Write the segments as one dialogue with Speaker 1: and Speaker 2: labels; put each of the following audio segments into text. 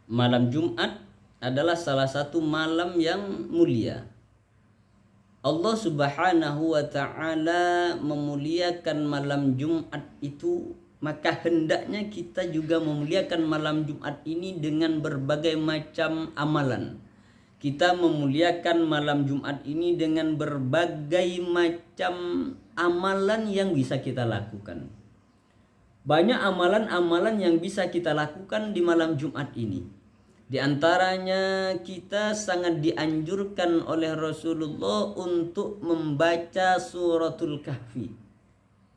Speaker 1: Malam Jumat adalah salah satu malam yang mulia. Allah Subhanahu wa taala memuliakan malam Jumat itu, maka hendaknya kita juga memuliakan malam Jumat ini dengan berbagai macam amalan. Kita memuliakan malam Jumat ini dengan berbagai macam amalan yang bisa kita lakukan. Banyak amalan-amalan yang bisa kita lakukan di malam Jumat ini. Di antaranya kita sangat dianjurkan oleh Rasulullah untuk membaca suratul Kahfi.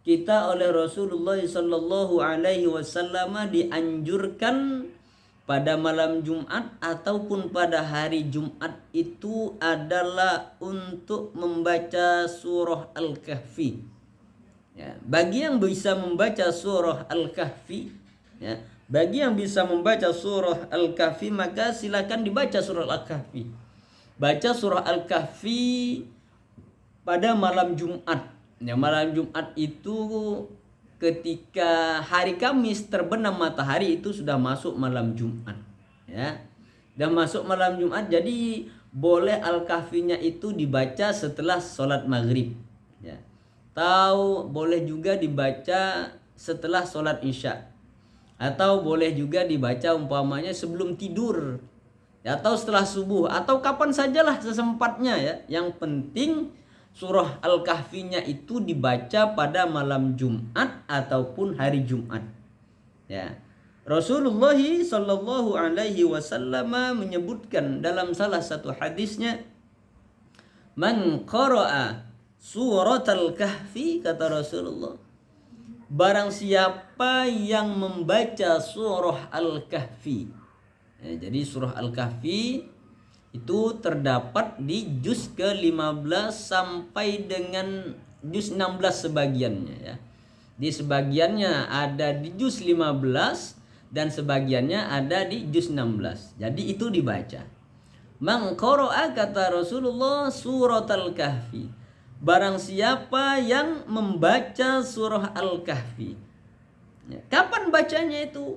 Speaker 1: Kita oleh Rasulullah sallallahu alaihi wasallam dianjurkan pada malam Jumat ataupun pada hari Jumat itu adalah untuk membaca surah Al-Kahfi. Ya, bagi yang bisa membaca surah Al-Kahfi, ya, bagi yang bisa membaca surah Al-Kahfi, maka silakan dibaca surah Al-Kahfi. Baca surah Al-Kahfi pada malam Jumat. Ya, malam Jumat itu ketika hari Kamis terbenam matahari itu sudah masuk malam Jumat. Ya, sudah masuk malam Jumat. Jadi boleh Al-Kahfinya itu dibaca setelah sholat maghrib. Ya. Atau boleh juga dibaca setelah sholat isya, atau boleh juga dibaca umpamanya sebelum tidur, ya, atau setelah subuh, atau kapan sajalah sesempatnya, ya. Yang penting surah Al-Kahfinya itu dibaca pada malam Jumat ataupun hari Jumat, ya. Rasulullah sallallahu alaihi wasallam menyebutkan dalam salah satu hadisnya, man qara'a surat Al-Kahfi, kata Rasulullah, barang siapa yang membaca surah Al-Kahfi. Ya, jadi surah Al-Kahfi itu terdapat di juz ke-15 sampai dengan juz 16 sebagiannya, ya. Di sebagiannya ada di juz 15 dan sebagiannya ada di juz 16. Jadi itu dibaca. Man qara'a, kata Rasulullah, surat Al-Kahfi, barang siapa yang membaca surah Al-Kahfi. Ya, kapan bacanya itu?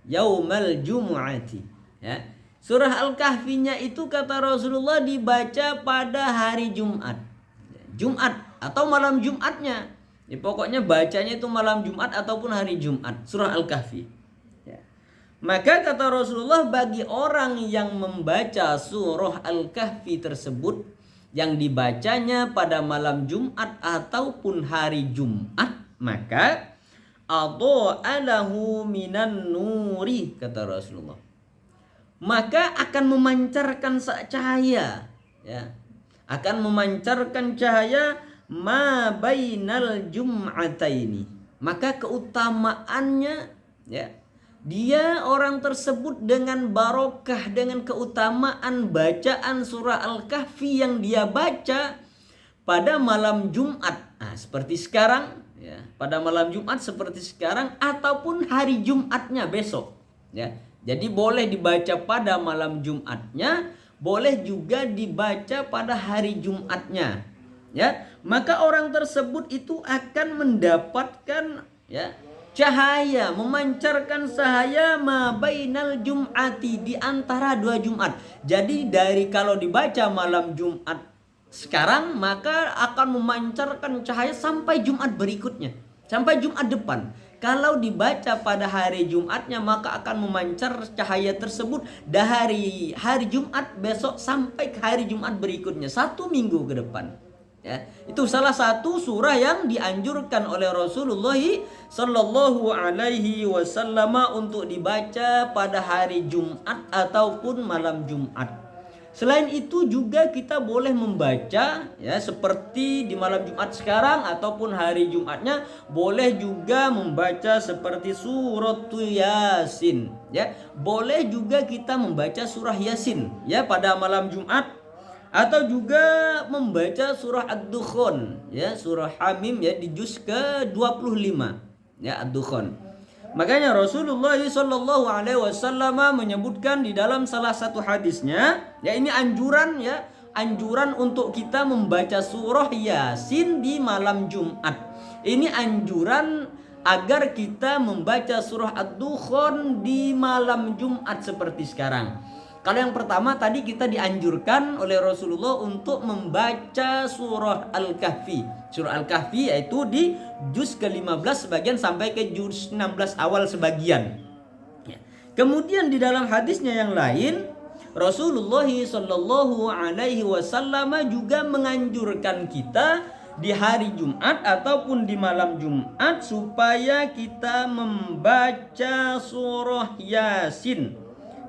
Speaker 1: Yaumal Jumu'ati. Ya. Surah Al-Kahfinya itu kata Rasulullah dibaca pada hari Jumat. Jumat atau malam Jumatnya. Ya, pokoknya bacanya itu malam Jumat ataupun hari Jumat. Surah Al-Kahfi. Ya. Maka kata Rasulullah, bagi orang yang membaca surah Al-Kahfi tersebut, yang dibacanya pada malam Jumat ataupun hari Jumat, maka adha'alahu minan nuri, kata Rasulullah, maka akan memancarkan cahaya, ya, akan memancarkan cahaya ma bainal jum'ataini, maka keutamaannya, ya, dia orang tersebut dengan barokah, dengan keutamaan bacaan surah Al-Kahfi yang dia baca pada malam Jumat. Nah, seperti sekarang, ya, pada malam Jumat seperti sekarang ataupun hari Jumatnya besok, ya. Jadi boleh dibaca pada malam Jumatnya, boleh juga dibaca pada hari Jumatnya, ya. Maka orang tersebut itu akan mendapatkan, ya, cahaya, memancarkan cahaya ma bainal jum'ati, di antara dua Jumat. Jadi dari kalau dibaca malam Jumat sekarang, maka akan memancarkan cahaya sampai Jumat berikutnya, sampai Jumat depan. Kalau dibaca pada hari Jumatnya, maka akan memancar cahaya tersebut dari hari Jumat besok sampai ke hari Jumat berikutnya, 1 minggu ke depan. Ya, itu salah satu surah yang dianjurkan oleh Rasulullah sallallahu alaihi wasallam untuk dibaca pada hari Jumat ataupun malam Jumat. Selain itu juga kita boleh membaca, ya, seperti di malam Jumat sekarang ataupun hari Jumatnya, boleh juga membaca seperti surah Yasin, ya. Boleh juga kita membaca surah Yasin, ya, pada malam Jumat, atau juga membaca surah Ad-Dukhan, ya, surah Hamim, ya, di juz ke-25, ya, Ad-Dukhan. Makanya Rasulullah sallallahu alaihi wasallam menyebutkan di dalam salah satu hadisnya, ya, ini anjuran, ya, anjuran untuk kita membaca surah Yasin di malam Jumat. Ini anjuran agar kita membaca surah Ad-Dukhan di malam Jumat seperti sekarang. Kalau yang pertama tadi kita dianjurkan oleh Rasulullah untuk membaca surah Al-Kahfi. Surah Al-Kahfi yaitu di juz ke-15 sebagian sampai ke juz 16 awal sebagian. Kemudian di dalam hadisnya yang lain, Rasulullah Shallallahu Alaihi Wasallam juga menganjurkan kita di hari Jumat ataupun di malam Jumat supaya kita membaca surah Yasin,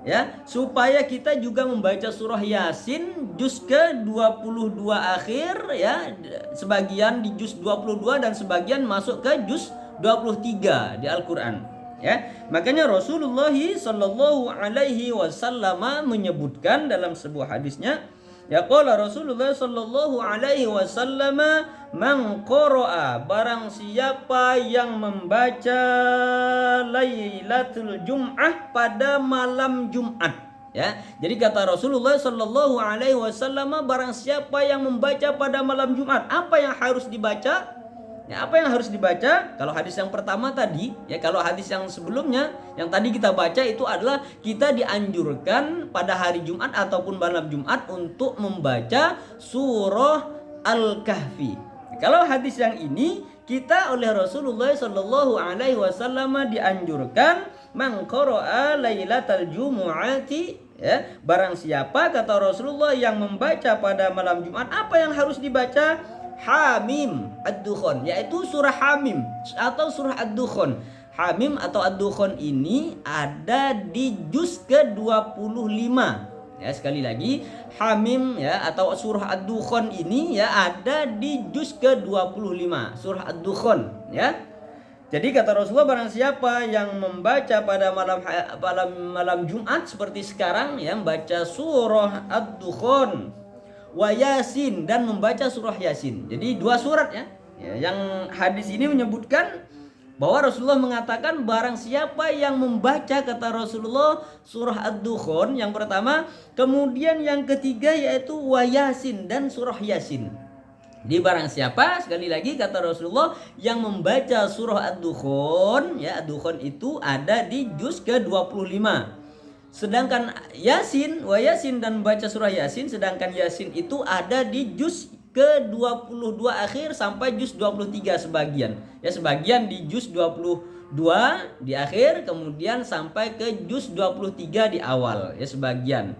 Speaker 1: ya, supaya kita juga membaca surah Yasin juz ke-22 akhir, ya, sebagian di juz 22 dan sebagian masuk ke juz 23 di Al-Qur'an. Ya, makanya Rasulullah Shallallahu Alaihi Wasallam menyebutkan dalam sebuah hadisnya, ya, qala Rasulullah Shallallahu Alaihi Wasallam, man qara'a, barang siapa yang membaca Lailatul Jum'ah pada malam Jumat. Ya, jadi kata Rasulullah Shallallahu Alaihi Wasallam, barang siapa yang membaca pada malam Jumat, apa yang harus dibaca? Ya, apa yang harus dibaca? Kalau hadis yang pertama tadi, ya, kalau hadis yang sebelumnya yang tadi kita baca itu adalah kita dianjurkan pada hari Jumat ataupun malam Jumat untuk membaca surah Al-Kahfi. Kalau hadis yang ini kita oleh Rasulullah Shallallahu Alaihi Wasallam dianjurkan man qara'a lailatal jumu'ati, ya, barang siapa kata Rasulullah yang membaca pada malam Jumat, apa yang harus dibaca? Hamim Ad-Dukhan, yaitu surah Hamim atau surah Ad-Dukhan. Hamim atau Ad-Dukhan ini ada di juz ke-25. Ya, sekali lagi, Hamim, ya, atau surah Ad-Dukhan ini, ya, ada di juz ke-25 surah Ad-Dukhan, ya. Jadi kata Rasulullah, barang siapa yang membaca pada malam Jumat seperti sekarang, ya, membaca surah Ad-Dukhan wa Yasin, dan membaca surah Yasin. Jadi dua surat, ya. Yang hadis ini menyebutkan bahwa Rasulullah mengatakan barang siapa yang membaca, kata Rasulullah, surah Ad-Dukhan yang pertama, kemudian yang ketiga yaitu wa Yasin dan surah Yasin. Di barang siapa, sekali lagi kata Rasulullah, yang membaca surah Ad-Dukhan, ya, Ad-Dukhan itu ada di juz ke-25. Sedangkan Yasin, wa Yasin, dan membaca surah Yasin, sedangkan Yasin itu ada di juz ke-22 akhir sampai juz 23 sebagian. Ya, sebagian di juz 22 di akhir, kemudian sampai ke juz 23 di awal, ya, sebagian.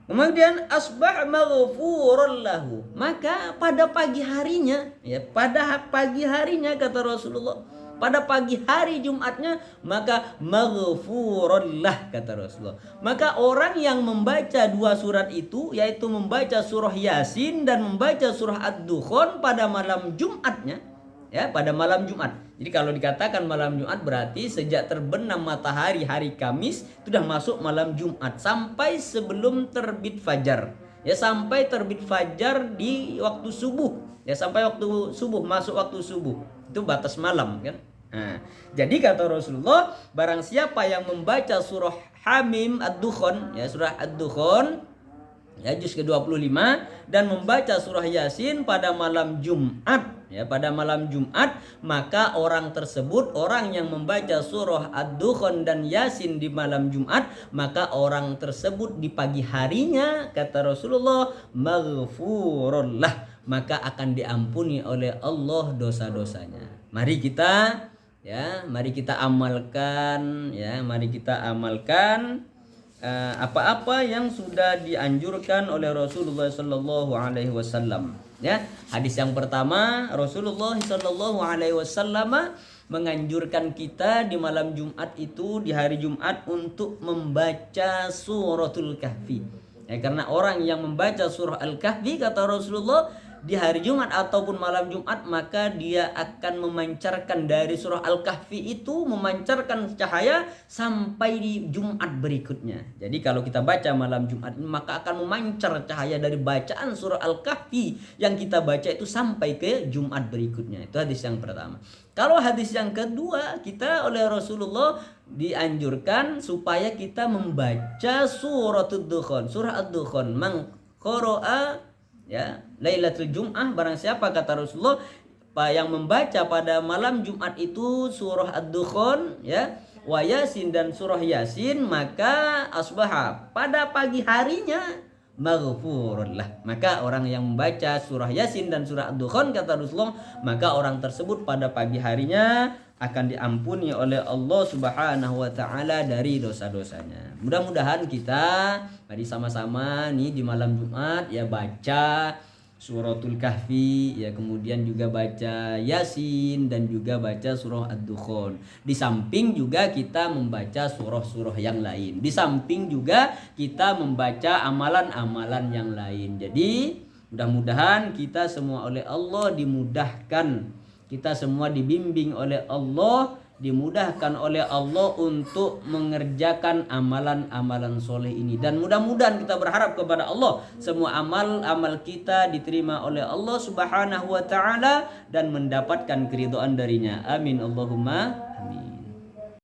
Speaker 1: Kemudian asbah maghfurun lahu, maka pada pagi harinya, ya, pada pagi harinya kata Rasulullah, pada pagi hari Jumatnya, maka maghfurun lah, kata Rasulullah. Maka orang yang membaca dua surat itu, yaitu membaca surah Yasin dan membaca surah Ad-Dukhan pada malam Jumatnya, ya, pada malam Jumat. Jadi kalau dikatakan malam Jumat berarti sejak terbenam matahari hari Kamis sudah masuk malam Jumat sampai sebelum terbit fajar. Ya, sampai terbit fajar di waktu subuh. Ya, sampai waktu subuh, masuk waktu subuh. Itu batas malam, kan? Nah, jadi kata Rasulullah, barang siapa yang membaca surah Hamim Ad-Dukhan, ya, surah Ad-Dukhan, ya, juz ke-25, dan membaca surah Yasin pada malam Jumat, ya, pada malam Jumat, maka orang tersebut, orang yang membaca surah Ad-Dukhan dan Yasin di malam Jumat, maka orang tersebut di pagi harinya, kata Rasulullah, maghfurun lah, maka akan diampuni oleh Allah dosa-dosanya. Mari kita, ya, mari kita amalkan, ya, mari kita amalkan apa-apa yang sudah dianjurkan oleh Rasulullah Sallallahu Alaihi Wasallam. Ya, hadis yang pertama, Rasulullah Sallallahu Alaihi Wasallam menganjurkan kita di malam Jumat itu, di hari Jumat, untuk membaca suratul Kahfi. Ya, karena orang yang membaca surah Al-Kahfi, kata Rasulullah, di hari Jumat ataupun malam Jumat, maka dia akan memancarkan dari surah Al-Kahfi itu, memancarkan cahaya sampai di Jumat berikutnya. Jadi kalau kita baca malam Jumat, maka akan memancar cahaya dari bacaan surah Al-Kahfi yang kita baca itu sampai ke Jumat berikutnya. Itu hadis yang pertama. Kalau hadis yang kedua, kita oleh Rasulullah dianjurkan supaya kita membaca surah Ad-Dukhan, surah Ad-Dukhan, man qara'a, ya, Lailatul Jum'ah, barang siapa, kata Rasulullah, yang membaca pada malam Jumat itu surah Ad-Dukhan ya, wa Yasin dan surah Yasin, maka asbaha pada pagi harinya maghfurun lah. Maka orang yang membaca surah Yasin dan surah Ad-Dukhan, kata Rasulullah, maka orang tersebut pada pagi harinya akan diampuni oleh Allah Subhanahu wa taala dari dosa-dosanya. Mudah-mudahan kita mari sama-sama nih di malam Jumat ya baca Suratul Kahfi ya, kemudian juga baca Yasin dan juga baca surah Ad-Dukhan. Di samping juga kita membaca surah-surah yang lain. Di samping juga kita membaca amalan-amalan yang lain. Jadi mudah-mudahan kita semua oleh Allah dimudahkan. Kita semua dibimbing oleh Allah, dimudahkan oleh Allah untuk mengerjakan amalan-amalan soleh ini. Dan mudah-mudahan kita berharap kepada Allah semua amal-amal kita diterima oleh Allah Subhanahu wa taala dan mendapatkan keridhaan darinya. Amin Allahumma